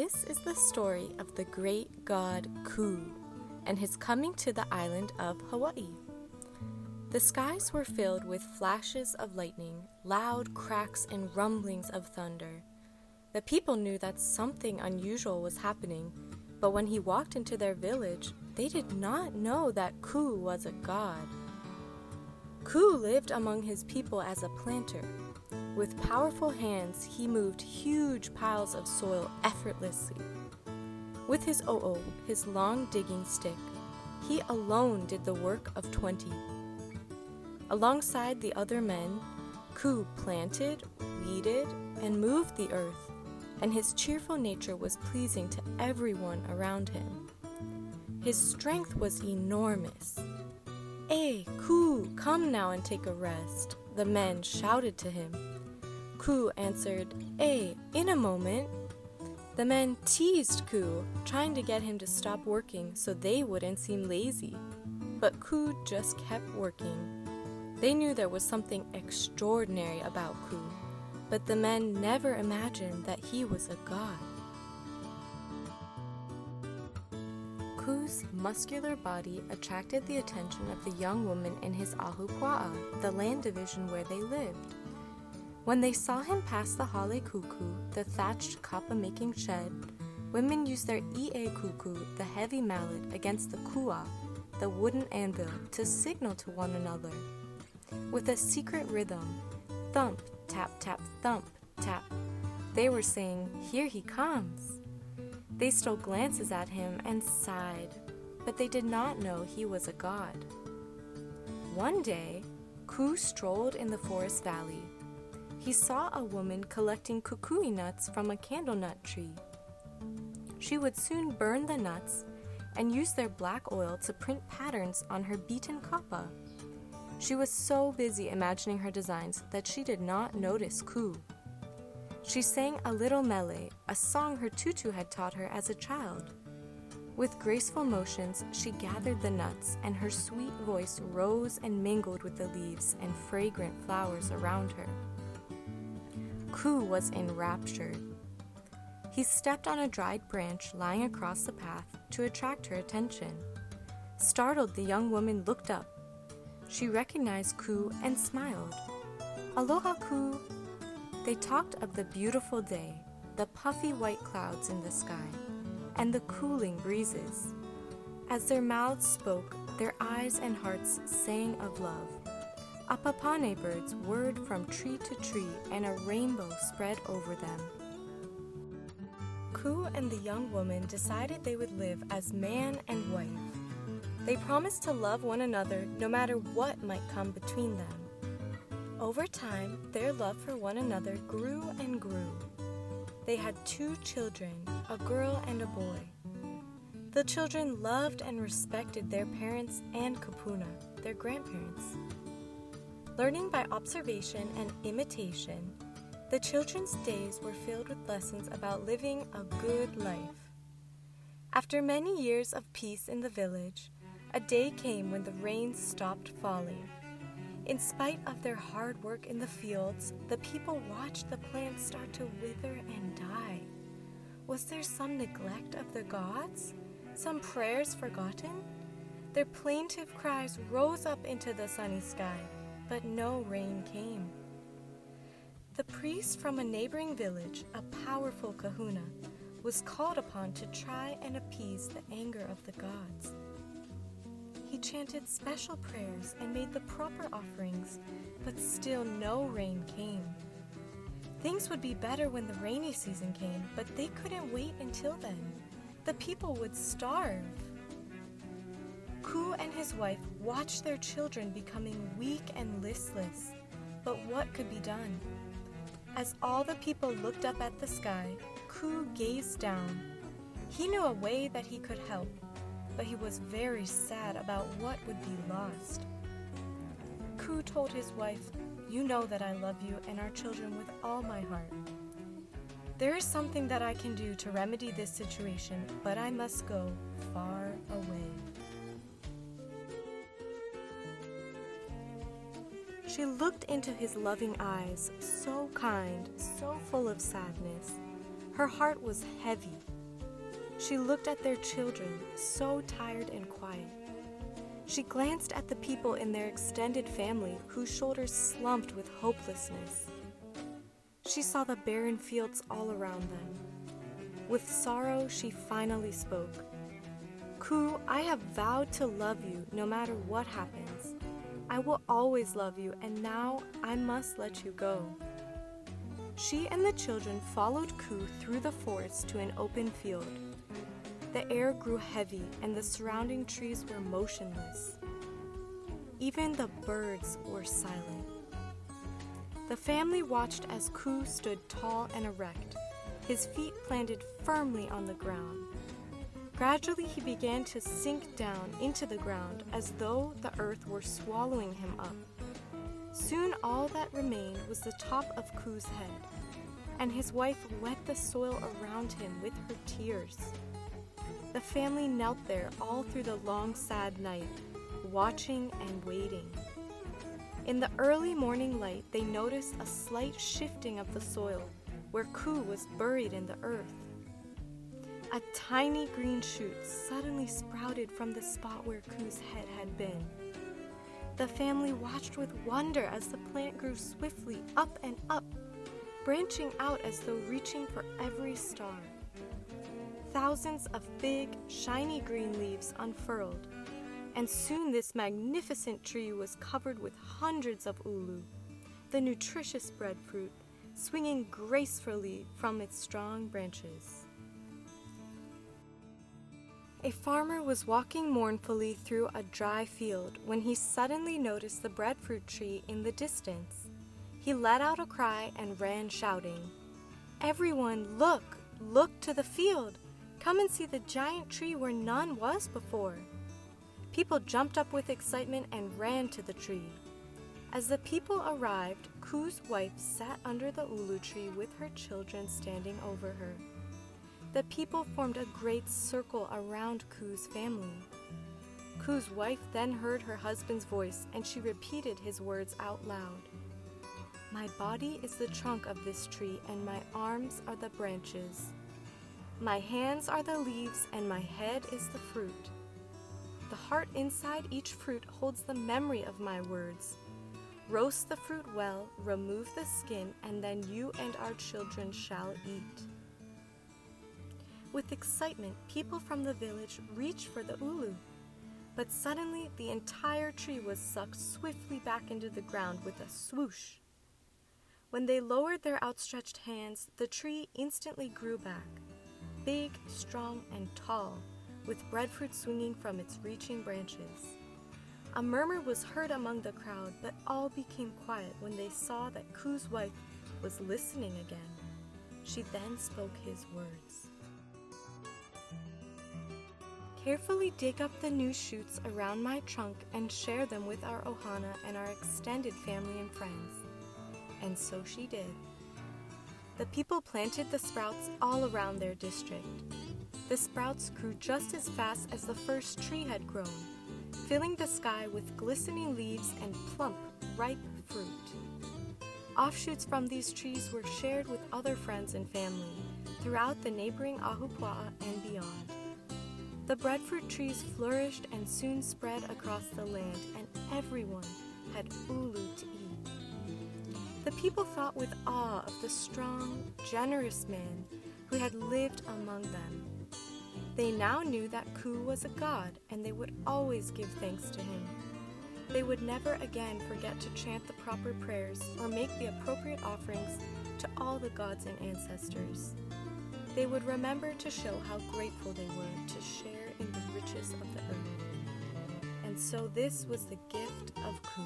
This is the story of the great god Ku and his coming to the island of Hawai'i. The skies were filled with flashes of lightning, loud cracks and rumblings of thunder. The people knew that something unusual was happening, but when he walked into their village, they did not know that Ku was a god. Ku lived among his people as a planter. With powerful hands, he moved huge piles of soil effortlessly. With his o'o, his long digging stick, he alone did the work of 20. Alongside the other men, Ku planted, weeded, and moved the earth, and his cheerful nature was pleasing to everyone around him. His strength was enormous. "Hey, Ku, come now and take a rest," the men shouted to him. Ku answered, "Hey, in a moment." The men teased Ku, trying to get him to stop working so they wouldn't seem lazy. But Ku just kept working. They knew there was something extraordinary about Ku, but the men never imagined that he was a god. Ku's muscular body attracted the attention of the young woman in his ahupua'a, the land division where they lived. When they saw him pass the hale kuku, the thatched kapa-making shed, women used their ie kuku, the heavy mallet, against the kua, the wooden anvil, to signal to one another. With a secret rhythm, thump, tap, tap, thump, tap, they were saying, "Here he comes." They stole glances at him and sighed, but they did not know he was a god. One day, Ku strolled in the forest valley. He saw a woman collecting kukui nuts from a candle nut tree. She would soon burn the nuts and use their black oil to print patterns on her beaten kapa. She was so busy imagining her designs that she did not notice Ku. She sang a little mele, a song her tutu had taught her as a child. With graceful motions, she gathered the nuts, and her sweet voice rose and mingled with the leaves and fragrant flowers around her. Ku was enraptured. He stepped on a dried branch lying across the path to attract her attention. Startled, the young woman looked up. She recognized Ku and smiled. "Aloha, Ku." They talked of the beautiful day, the puffy white clouds in the sky, and the cooling breezes. As their mouths spoke, their eyes and hearts sang of love. Apapane birds whirred from tree to tree, and a rainbow spread over them. Ku and the young woman decided they would live as man and wife. They promised to love one another no matter what might come between them. Over time, their love for one another grew and grew. They had 2 children, a girl and a boy. The children loved and respected their parents and kupuna, their grandparents. Learning by observation and imitation, the children's days were filled with lessons about living a good life. After many years of peace in the village, a day came when the rain stopped falling. In spite of their hard work in the fields, the people watched the plants start to wither and die. Was there some neglect of the gods? Some prayers forgotten? Their plaintive cries rose up into the sunny sky, but no rain came. The priest from a neighboring village, a powerful kahuna, was called upon to try and appease the anger of the gods. He chanted special prayers and made the proper offerings, but still no rain came. Things would be better when the rainy season came, but they couldn't wait until then. The people would starve. Ku and his wife watched their children becoming weak and listless, but what could be done? As all the people looked up at the sky, Ku gazed down. He knew a way that he could help, but he was very sad about what would be lost. Ku told his wife, "You know that I love you and our children with all my heart. There is something that I can do to remedy this situation, but I must go far away." She looked into his loving eyes, so kind, so full of sadness. Her heart was heavy. She looked at their children, so tired and quiet. She glanced at the people in their extended family whose shoulders slumped with hopelessness. She saw the barren fields all around them. With sorrow, she finally spoke. "Ku, I have vowed to love you no matter what happens. I will always love you, and now I must let you go." She and the children followed Ku through the forest to an open field. The air grew heavy and the surrounding trees were motionless. Even the birds were silent. The family watched as Ku stood tall and erect, his feet planted firmly on the ground. Gradually, he began to sink down into the ground as though the earth were swallowing him up. Soon, all that remained was the top of Ku's head, and his wife wet the soil around him with her tears. The family knelt there all through the long, sad night, watching and waiting. In the early morning light, they noticed a slight shifting of the soil where Ku was buried in the earth. A tiny green shoot suddenly sprouted from the spot where Ku's head had been. The family watched with wonder as the plant grew swiftly up and up, branching out as though reaching for every star. Thousands of big, shiny green leaves unfurled, and soon this magnificent tree was covered with hundreds of ulu, the nutritious breadfruit, swinging gracefully from its strong branches. A farmer was walking mournfully through a dry field when he suddenly noticed the breadfruit tree in the distance. He let out a cry and ran shouting, "Everyone, look! Look to the field! Come and see the giant tree where none was before!" People jumped up with excitement and ran to the tree. As the people arrived, Ku's wife sat under the ulu tree with her children standing over her. The people formed a great circle around Ku's family. Ku's wife then heard her husband's voice and she repeated his words out loud. "My body is the trunk of this tree and my arms are the branches. My hands are the leaves and my head is the fruit. The heart inside each fruit holds the memory of my words. Roast the fruit well, remove the skin, and then you and our children shall eat." With excitement, people from the village reached for the ulu, but suddenly the entire tree was sucked swiftly back into the ground with a swoosh. When they lowered their outstretched hands, the tree instantly grew back, big, strong, and tall, with breadfruit swinging from its reaching branches. A murmur was heard among the crowd, but all became quiet when they saw that Ku's wife was listening again. She then spoke his words. "Carefully dig up the new shoots around my trunk and share them with our ohana and our extended family and friends." And so she did. The people planted the sprouts all around their district. The sprouts grew just as fast as the first tree had grown, filling the sky with glistening leaves and plump, ripe fruit. Offshoots from these trees were shared with other friends and family throughout the neighboring ahupua'a and beyond. The breadfruit trees flourished and soon spread across the land, and everyone had ulu to eat. The people thought with awe of the strong, generous man who had lived among them. They now knew that Ku was a god, and they would always give thanks to him. They would never again forget to chant the proper prayers or make the appropriate offerings to all the gods and ancestors. They would remember to show how grateful they were to share in the riches of the earth. And so this was the gift of Ku.